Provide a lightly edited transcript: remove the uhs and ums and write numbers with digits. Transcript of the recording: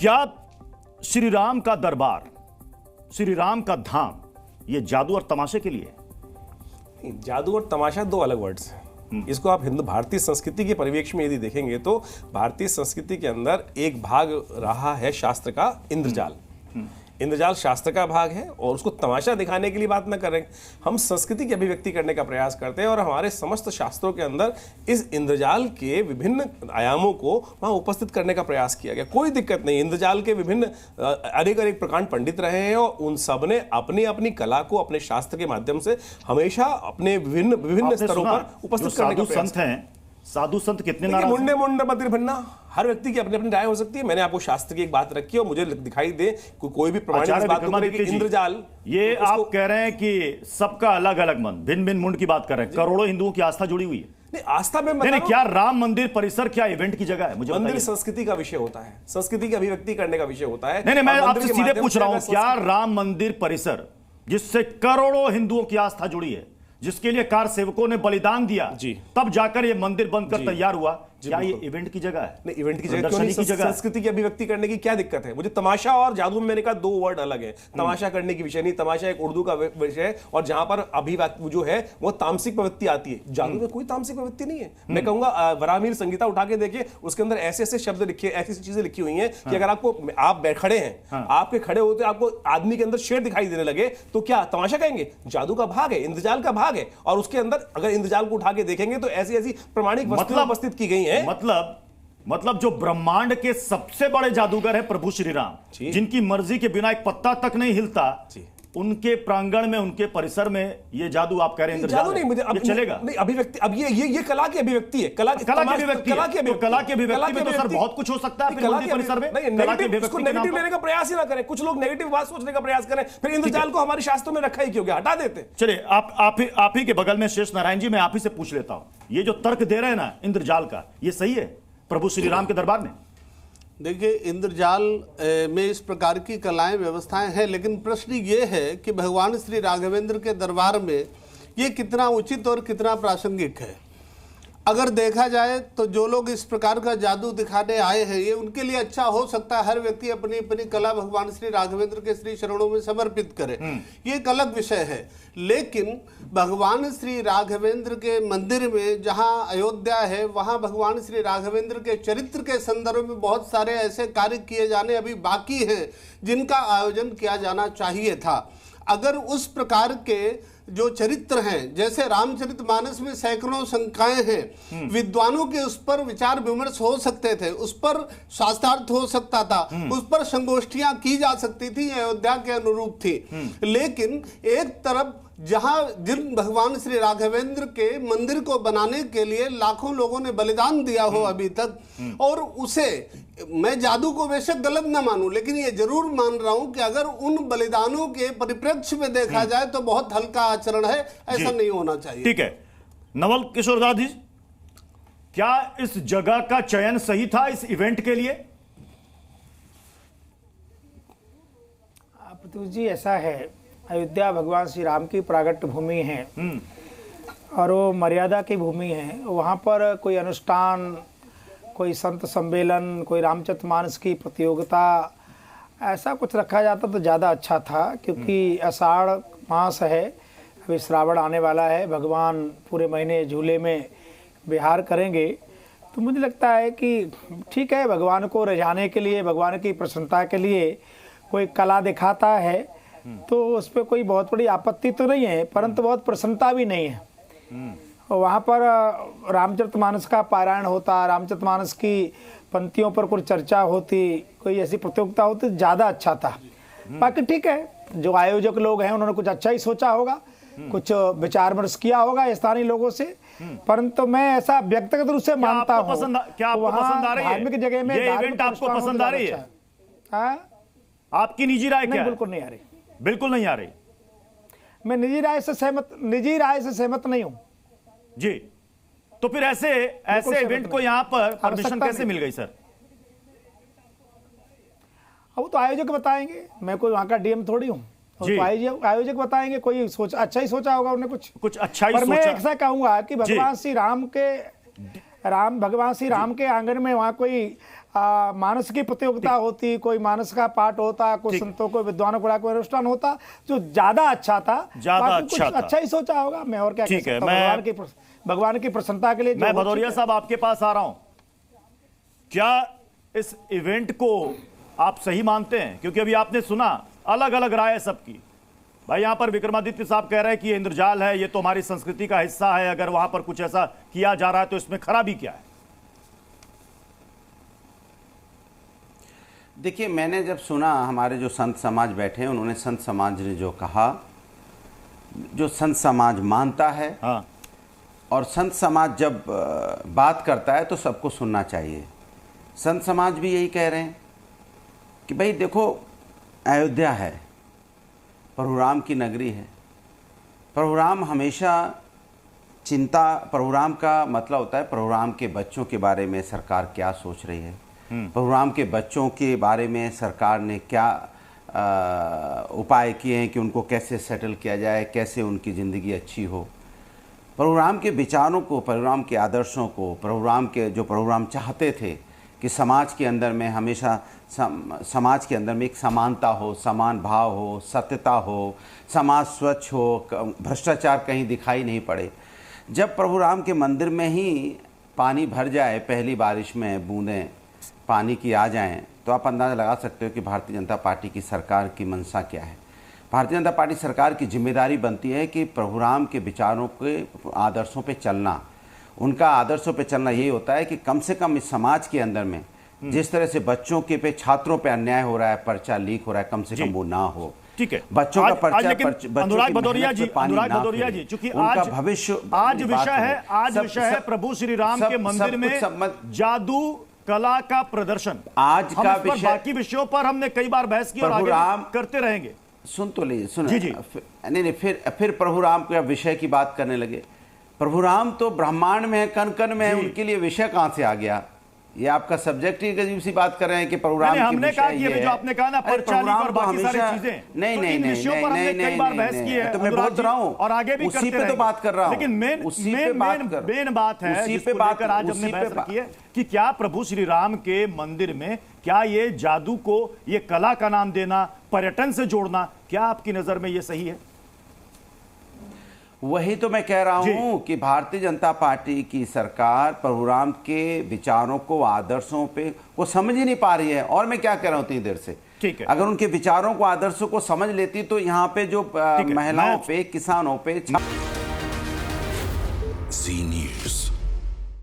क्या श्री राम का दरबार, श्री राम का धाम, ये जादू और तमाशे के लिए? जादू और तमाशा दो अलग वर्ड्स हैं। इसको आप हिंदू भारतीय संस्कृति के परिवेश में यदि देखेंगे तो भारतीय संस्कृति के अंदर एक भाग रहा है शास्त्र का इंद्रजाल। इंद्रजाल शास्त्र का भाग है और उसको तमाशा दिखाने के लिए बात न करें। हम संस्कृति की अभिव्यक्ति करने का प्रयास करते हैं और हमारे समस्त शास्त्रों के अंदर इस इंद्रजाल के विभिन्न आयामों को वहां उपस्थित करने का प्रयास किया गया। कोई दिक्कत नहीं, इंद्रजाल के विभिन्न अनेक प्रकांड पंडित रहे हैं और उन सब ने अपनी अपनी कला को अपने शास्त्र के माध्यम से हमेशा अपने विभिन्न स्तरों पर उपस्थित करने का प्रयास किया। साधु संत कितने नाराज? मुंडे मुंडे मंदिर बनना, हर व्यक्ति की अपनी अपनी राय हो सकती है। मैंने आपको शास्त्र की एक बात रखी है और मुझे दिखाई दे कोई भी प्रमाणित बात को करे कि इंद्रजाल, ये आप कह रहे हैं कि सबका अलग अलग मन, भिन्न भिन्न मुंड की बात कर रहे हैं, करोड़ों हिंदुओं की आस्था जुड़ी हुई है। नहीं, आस्था में नहीं, क्या राम मंदिर परिसर क्या इवेंट की जगह है? मुझे मंदिर संस्कृति का विषय होता है, संस्कृति की अभिव्यक्ति करने का विषय होता है। नहीं, मैं आपसे सीधे पूछ रहा हूं, क्या राम मंदिर परिसर जिससे करोड़ों हिंदुओं की आस्था जुड़ी है, जिसके लिए कार सेवकों ने बलिदान दिया, तब जाकर ये मंदिर बनकर तैयार हुआ, क्या ये इवेंट की जगह है? नहीं, इवेंट की जगह क्यों नहीं? संस्कृति की अभिव्यक्ति करने की क्या दिक्कत है? मुझे तमाशा और जादू में मैंने कहा दो वर्ड अलग है। तमाशा करने की विषय नहीं, तमाशा एक उर्दू का विषय है और जहां पर अभिव्यक्ति जो है वो तामसिक प्रवृत्ति आती है। जादू में कोई तामसिक प्रवृत्ति नहीं है। मैं कहूंगा वराहमिहिर संहिता उठा के देखिए, उसके अंदर ऐसे ऐसे शब्द लिखे, ऐसी चीजें लिखी हुई हैं कि अगर आपको, आप खड़े हैं, आपके खड़े होते आपको आदमी के अंदर शेर दिखाई देने लगे तो क्या तमाशा कहेंगे? जादू का भाग है, इंद्रजाल का भाग है और उसके अंदर अगर इंद्रजाल को उठा के देखेंगे तो ऐसी ऐसी प्रमाणिक वस्तुएं उपस्थित की गई हैं। मतलब जो ब्रह्मांड के सबसे बड़े जादूगर है प्रभु श्री राम, जिनकी मर्जी के बिना एक पत्ता तक नहीं हिलता, उनके प्रांगण में, उनके परिसर में ये जादू आप कह रहे हैं? जादू नहीं, मुझे अब चलेगा नहीं। अभिव्यक्ति, अब ये कला की अभिव्यक्ति है। कला की अभिव्यक्ति में तो सर बहुत कुछ हो सकता है मंदिर परिसर में। नेगेटिव लेने का प्रयास ही ना करें। कुछ लोग नेगेटिव बात सोचने का प्रयास करें, फिर इंद्रजाल को हमारे शास्त्रों में रखा ही क्यों गया? हटा देते। चलिए, आप ही के बगल में शेष नारायण जी, मैं आप ही से पूछ लेता हूं, ये जो तर्क दे रहे हैं ना इंद्रजाल का, ये सही है प्रभु श्री राम के दरबार में? देखिए, इंद्रजाल में इस प्रकार की कलाएं व्यवस्थाएं हैं, लेकिन प्रश्न ये है कि भगवान श्री राघवेंद्र के दरबार में ये कितना उचित और कितना प्रासंगिक है। अगर देखा जाए तो जो लोग इस प्रकार का जादू दिखाने आए हैं, ये उनके लिए अच्छा हो सकता है। हर व्यक्ति अपनी अपनी कला भगवान श्री राघवेंद्र के श्री चरणों में समर्पित करे, ये एक अलग विषय है। लेकिन भगवान श्री राघवेंद्र के मंदिर में, जहां अयोध्या है, वहां भगवान श्री राघवेंद्र के चरित्र के संदर्भ में बहुत सारे ऐसे कार्य किए जाने अभी बाकी हैं जिनका आयोजन किया जाना चाहिए था। अगर उस प्रकार के जो चरित्र हैं, जैसे रामचरितमानस में सैकड़ों शंकाएं हैं, विद्वानों के उस पर विचार विमर्श हो सकते थे, उस पर शास्त्रार्थ हो सकता था, उस पर संगोष्ठियां की जा सकती थी, अयोध्या के अनुरूप थी। लेकिन एक तरफ जहां जिन भगवान श्री राघवेंद्र के मंदिर को बनाने के लिए लाखों लोगों ने बलिदान दिया हो अभी तक, और उसे मैं जादू को बेशक गलत ना मानूं, लेकिन ये जरूर मान रहा हूं कि अगर उन बलिदानों के परिप्रेक्ष्य में देखा जाए तो बहुत हल्का आचरण है, ऐसा नहीं होना चाहिए। ठीक है, नवल किशोर दादी, क्या इस जगह का चयन सही था इस इवेंट के लिए? प्रत्युष जी, ऐसा है, अयोध्या भगवान श्री राम की प्रागट्य भूमि है और वो मर्यादा की भूमि है। वहाँ पर कोई अनुष्ठान, कोई संत सम्मेलन, कोई रामचरितमानस की प्रतियोगिता, ऐसा कुछ रखा जाता तो ज़्यादा अच्छा था, क्योंकि आषाढ़ मास है, अभी श्रावण आने वाला है, भगवान पूरे महीने झूले में विहार करेंगे। तो मुझे लगता है कि ठीक है, भगवान को रिझाने के लिए, भगवान की प्रसन्नता के लिए कोई कला दिखाता है तो उस पर कोई बहुत बड़ी आपत्ति तो नहीं है, परंतु बहुत प्रसन्नता भी नहीं है। वहाँ पर रामचरितमानस का पारायण होता, रामचरितमानस की पंक्तियों पर कुछ चर्चा होती, कोई ऐसी प्रतियोगिता होती, ज़्यादा अच्छा था। बाकी ठीक है, जो आयोजक लोग हैं उन्होंने कुछ अच्छा ही सोचा होगा, कुछ विचार विमर्श किया होगा स्थानीय लोगों से, परंतु मैं ऐसा व्यक्तिगत रूप से मानता हूँ। क्या आपको पसंद आ रही है धार्मिक जगह में ये इवेंट? आपको पसंद आ रही है? आपकी निजी राय क्या है? बिल्कुल नहीं आ रही, बिल्कुल नहीं आ रही। मैं निजी राय से सहमत नहीं हूं जी। तो फिर ऐसे इवेंट को यहां पर परमिशन कैसे मिल गई सर? अब तो आयोजक बताएंगे, मैं कोई वहां का डीएम थोड़ी हूं। तो आयोजक बताएंगे, कोई अच्छा ही सोचा होगा उन्हें, कुछ अच्छा ही सोचा। पर मैं ऐसा कहूंगा कि भगवान श्री राम के आंगन में वहां कोई मानस की प्रतियोगिता होती, कोई मानस का पाठ होता, कुछ संतों को विद्वानों को कोई अनुष्ठान होता जो ज्यादा अच्छा था। अच्छा ही सोचा होगा, मैं और क्या कह सकता हूं। भगवान की प्रसन्नता के लिए। मैं भदौरिया साहब आपके पास आ रहा हूं, क्या इस इवेंट को आप सही मानते हैं? क्योंकि अभी आपने सुना अलग अलग राय है सबकी। भाई यहां पर विक्रमादित्य साहब कह रहे हैं कि ये इंद्रजाल है, ये तो हमारी संस्कृति का हिस्सा है, अगर वहां पर कुछ ऐसा किया जा रहा है तो इसमें खराबी क्या है? देखिए, मैंने जब सुना, हमारे जो संत समाज बैठे हैं उन्होंने, संत समाज ने जो कहा, जो संत समाज मानता है, हाँ। और संत समाज जब बात करता है तो सबको सुनना चाहिए। संत समाज भी यही कह रहे हैं कि भाई देखो, अयोध्या है, प्रभु राम की नगरी है। प्रभु राम हमेशा चिंता, प्रभु राम का मतलब होता है प्रभु राम के बच्चों के बारे में सरकार क्या सोच रही है, प्रभु राम के बच्चों के बारे में सरकार ने क्या उपाय किए हैं कि उनको कैसे सेटल किया जाए, कैसे उनकी ज़िंदगी अच्छी हो। प्रभु राम के विचारों को, प्रभु राम के आदर्शों को, प्रभु राम के जो प्रभु राम चाहते थे कि समाज के अंदर में हमेशा समाज के अंदर में एक समानता हो, समान भाव हो, सत्यता हो, समाज स्वच्छ हो, भ्रष्टाचार कहीं दिखाई नहीं पड़े। जब प्रभु राम के मंदिर में ही पानी भर जाए, पहली बारिश में बूंदें पानी की आ जाएं, तो आप अंदाज़ा लगा सकते हो कि भारतीय जनता पार्टी की सरकार की मंशा क्या है। भारतीय जनता पार्टी सरकार की जिम्मेदारी बनती है कि प्रभु राम के विचारों के आदर्शों पे चलना। उनका आदर्शों पे चलना यही होता है कि कम से कम इस समाज के अंदर में जिस तरह से बच्चों के पे, छात्रों पे अन्याय हो रहा है, पर्चा लीक हो रहा है, कम से कम वो ना हो। ठीक है, बच्चों का पर्चा, अनुराग भदौरिया जी, चूंकि आज भविष्य, आज विषय है प्रभु श्री राम के मंदिर में जादू कला का प्रदर्शन। आज का विषय, बाकी विषयों पर हमने कई बार बहस की और आगे करते रहेंगे। सुन तो लीजिए, सुन जी। नहीं, फिर प्रभु राम के विषय की बात करने लगे। प्रभु राम तो ब्रह्मांड में है, कण कण में है, उनके लिए विषय कहां से आ गया? ये आपका सब्जेक्ट ही अजीब सी बात कर रहे हैं कि प्रभु राम हमने कहा कि जो आपने कहा ना, परचाली और बाकी सारी चीजें, नहीं, विषयों पर हमने कई बार बहस की है, तो मैं बोल रहा हूं और आगे भी उसी पे तो बात कर रहा हूं। लेकिन मेन बात है, उसी पे बात कर, आज हमने बहस की है कि क्या प्रभु श्री राम के मंदिर में क्या ये जादू को, ये कला का नाम देना, पर्यटन से जोड़ना, क्या आपकी नजर में ये सही है? वही तो मैं कह रहा हूं कि भारतीय जनता पार्टी की सरकार प्रभु राम के विचारों को, आदर्शों पे वो समझ ही नहीं पा रही है। और मैं क्या कह रहा हूं इतनी देर से, ठीक है, अगर उनके विचारों को, आदर्शों को समझ लेती तो यहाँ पे जो महिलाओं पे, किसानों पे